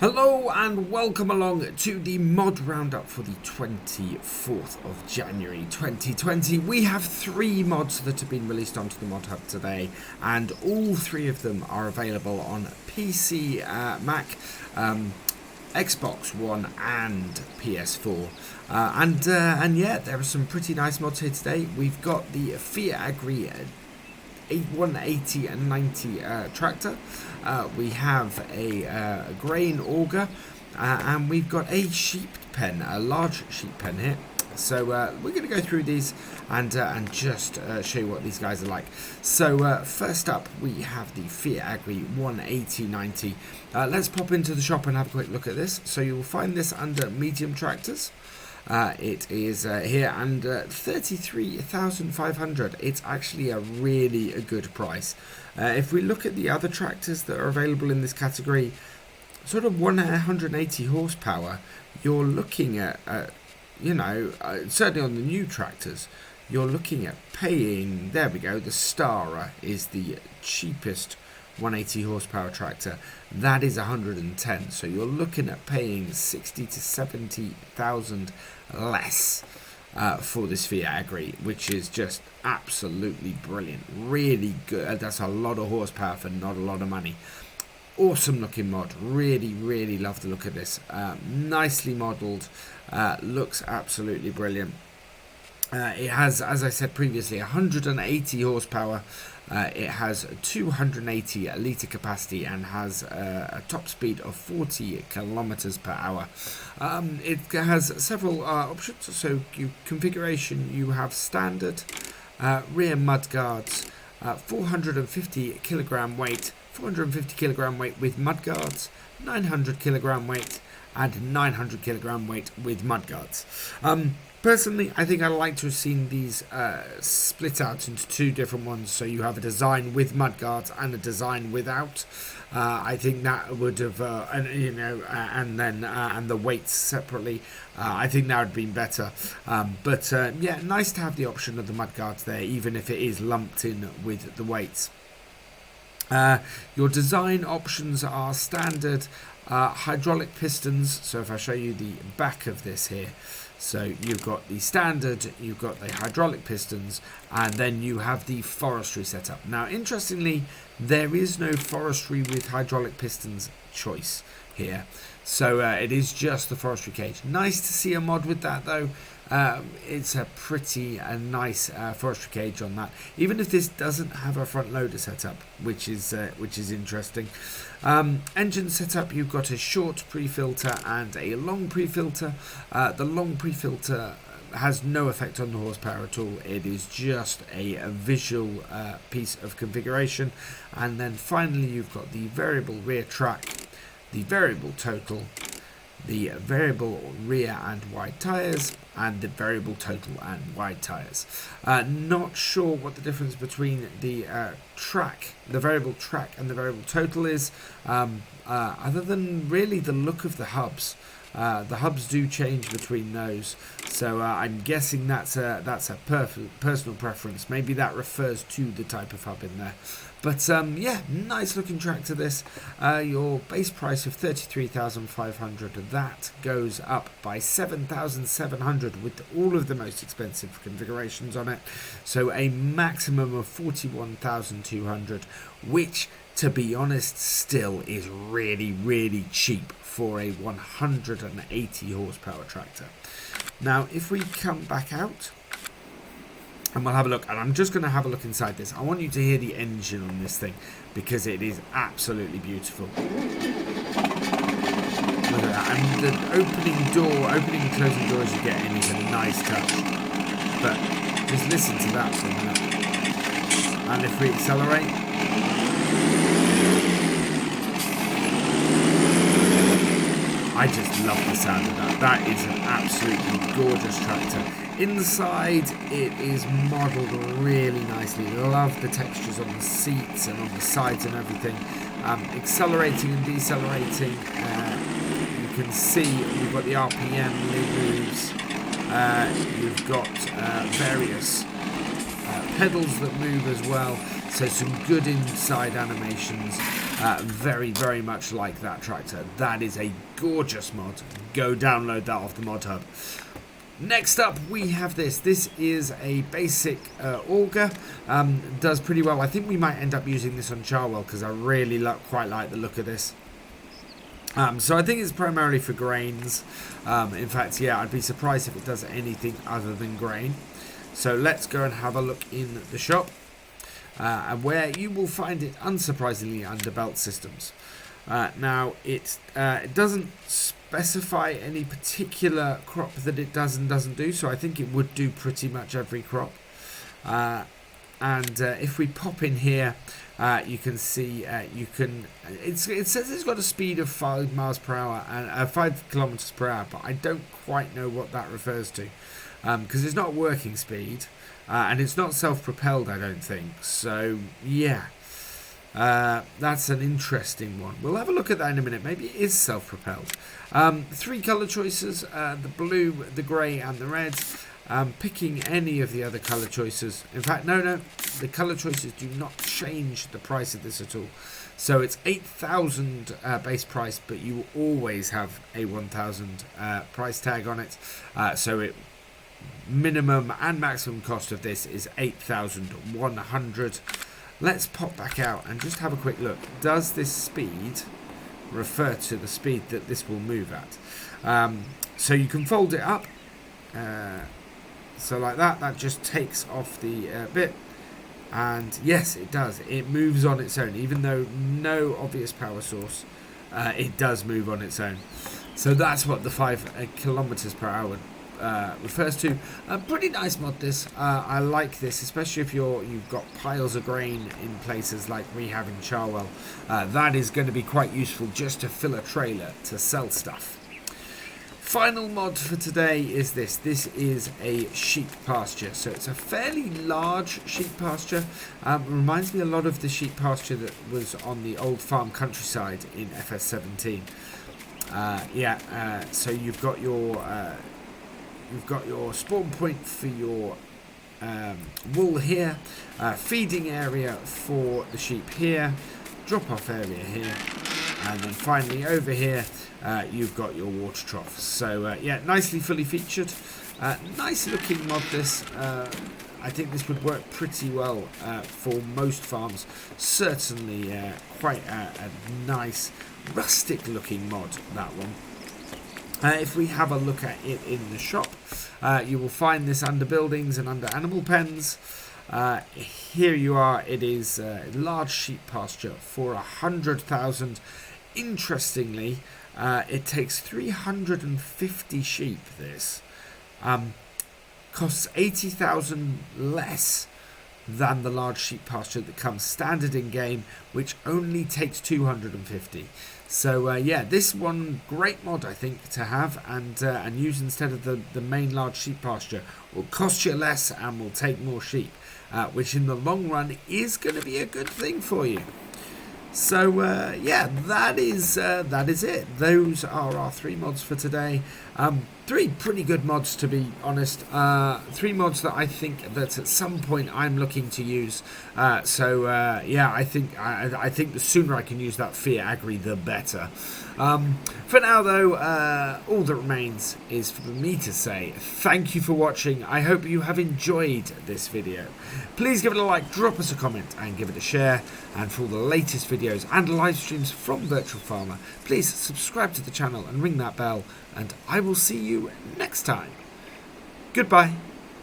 Hello and welcome along to the mod roundup for the 24th of January 2020. We have 3 mods that have been released onto the mod hub today, and all 3 of them are available on PC, Mac, Xbox One and PS4. And yeah, there are some pretty nice mods here today. We've got the Fiat Agri 180 and 90 tractor. We have a grain auger, and we've got a sheep pen, a large sheep pen here. So we're going to go through these and just show you what these guys are like. So first up, we have the Fiat Agri 180/90. Let's pop into the shop and have a quick look at this. So you will find this under medium tractors. It is here under 33,500. It's actually a really good price. If we look at the other tractors that are available in this category, sort of 180 horsepower, you're looking at certainly on the new tractors, you're looking at paying, there we go, the Stara is the cheapest 180 horsepower tractor. That is 110, so you're looking at paying 60 to 70,000 less for this Fiat Agri, which is just absolutely brilliant, really good. That's a lot of horsepower for not a lot of money. Awesome looking mod, really love the look of this. Nicely modelled, looks absolutely brilliant. It has, as I said previously, 180 horsepower. It has 280 litre capacity and has a top speed of 40 kilometers per hour. It has several options. So configuration, you have standard, rear mud guards, 450 kilogram weight, 450 kilogram weight with mud guards, 900 kilogram weight, and 900 kilogram weight with mud guards. Personally, I think I'd like to have seen these split out into 2 different ones. So you have a design with mudguards and a design without. I think that would have, and the weights separately. I think that would have been better. But yeah, nice to have the option of the mudguards there, even if it is lumped in with the weights. Your design options are standard hydraulic pistons. So if I show you the back of this here. So you've got the standard, you've got the hydraulic pistons, and then you have the forestry setup. Now, interestingly, there is no forestry with hydraulic pistons choice here. So it is just the forestry cage. Nice to see a mod with that, though. It's a pretty nice forestry cage on that. Even if this doesn't have a front loader setup, which is interesting. Engine setup, you've got a short pre-filter and a long pre-filter. The long pre-filter has no effect on the horsepower at all. It is just a visual piece of configuration. And then finally, you've got the variable rear track, the variable total, the variable rear and wide tyres, and the variable total and wide tyres. Not sure what the difference between the variable track and the variable total is, other than really the look of the hubs. The hubs do change between those, so I'm guessing that's a personal preference. Maybe that refers to the type of hub in there. But yeah, nice looking tractor this. Your base price of 33,500, that goes up by 7,700 with all of the most expensive configurations on it. So a maximum of 41,200, which, to be honest, still is really cheap for a 180 horsepower tractor. Now, if we come back out, and we'll have a look, and I'm just going to have a look inside this. I want you to hear the engine on this thing, because it is absolutely beautiful. Look at that. And the opening and closing door as you get in is a nice touch. But just listen to that for a minute. And if we accelerate, I just love the sound of that. That is an absolutely gorgeous tractor. Inside, it is modelled really nicely. Love the textures on the seats and on the sides and everything. Accelerating and decelerating. You can see you've got the RPM moves. You've got various pedals that move as well. So some good inside animations, very much like that tractor. That is a gorgeous mod. Go download that off the mod hub. Next up we have this. This is a basic auger. Does pretty well. I think we might end up using this on Charwell because I really quite like the look of this. So I think it's primarily for grains. In fact, yeah, I'd be surprised if it does anything other than grain. So let's go and have a look in the shop, and where you will find it, unsurprisingly, under belt systems. Now, it doesn't specify any particular crop that it does and doesn't do, so I think it would do pretty much every crop. And if we pop in here, you can see it says it's got a speed of 5 miles per hour and 5 kilometers per hour, but I don't quite know what that refers to, because it's not working speed, and it's not self-propelled, I don't think. So yeah, that's an interesting one. We'll have a look at that in a minute. Maybe it is self-propelled. 3 color choices: the blue, the grey, and the red. Picking any of the other colour choices. In fact, no, the colour choices do not change the price of this at all. So it's 8,000 base price, but you always have a 1,000 price tag on it. So it minimum and maximum cost of this is 8,100. Let's pop back out and just have a quick look. Does this speed refer to the speed that this will move at? So you can fold it up. So like that just takes off the bit, and yes, it does. It moves on its own, even though no obvious power source. It does move on its own. So that's what the 5 kilometers per hour refers to. A pretty nice mod this. I like this, especially if you've got piles of grain in places like we have in Charwell. That is going to be quite useful just to fill a trailer to sell stuff. Final mod for today is this. This is a sheep pasture. So it's a fairly large sheep pasture. Reminds me a lot of the sheep pasture that was on the old farm countryside in FS17. So you've got your spawn point for your wool here, feeding area for the sheep here, drop off area here, and then finally over here you've got your water trough. So yeah, nicely fully featured. Nice looking mod this. I think this would work pretty well for most farms. Certainly quite a nice rustic looking mod, that one. If we have a look at it in the shop, you will find this under buildings and under animal pens. Here you are. It is a large sheep pasture for 100,000. Interestingly, it takes 350 sheep. This costs 80,000 less than the large sheep pasture that comes standard in game, which only takes 250. So yeah, this one great mod I think to have and use instead of the main large sheep pasture. Will cost you less and will take more sheep, which in the long run is going to be a good thing for you. So yeah, that is it. Those are our 3 mods for today. 3 pretty good mods, to be honest. 3 mods that I think that at some point I'm looking to use. Yeah, I think the sooner I can use that Fear Agri, the better. For now, though, all that remains is for me to say thank you for watching. I hope you have enjoyed this video. Please give it a like, drop us a comment, and give it a share. And for all the latest videos and live streams from Virtual Farmer, please subscribe to the channel and ring that bell. And I will see you next time. Goodbye.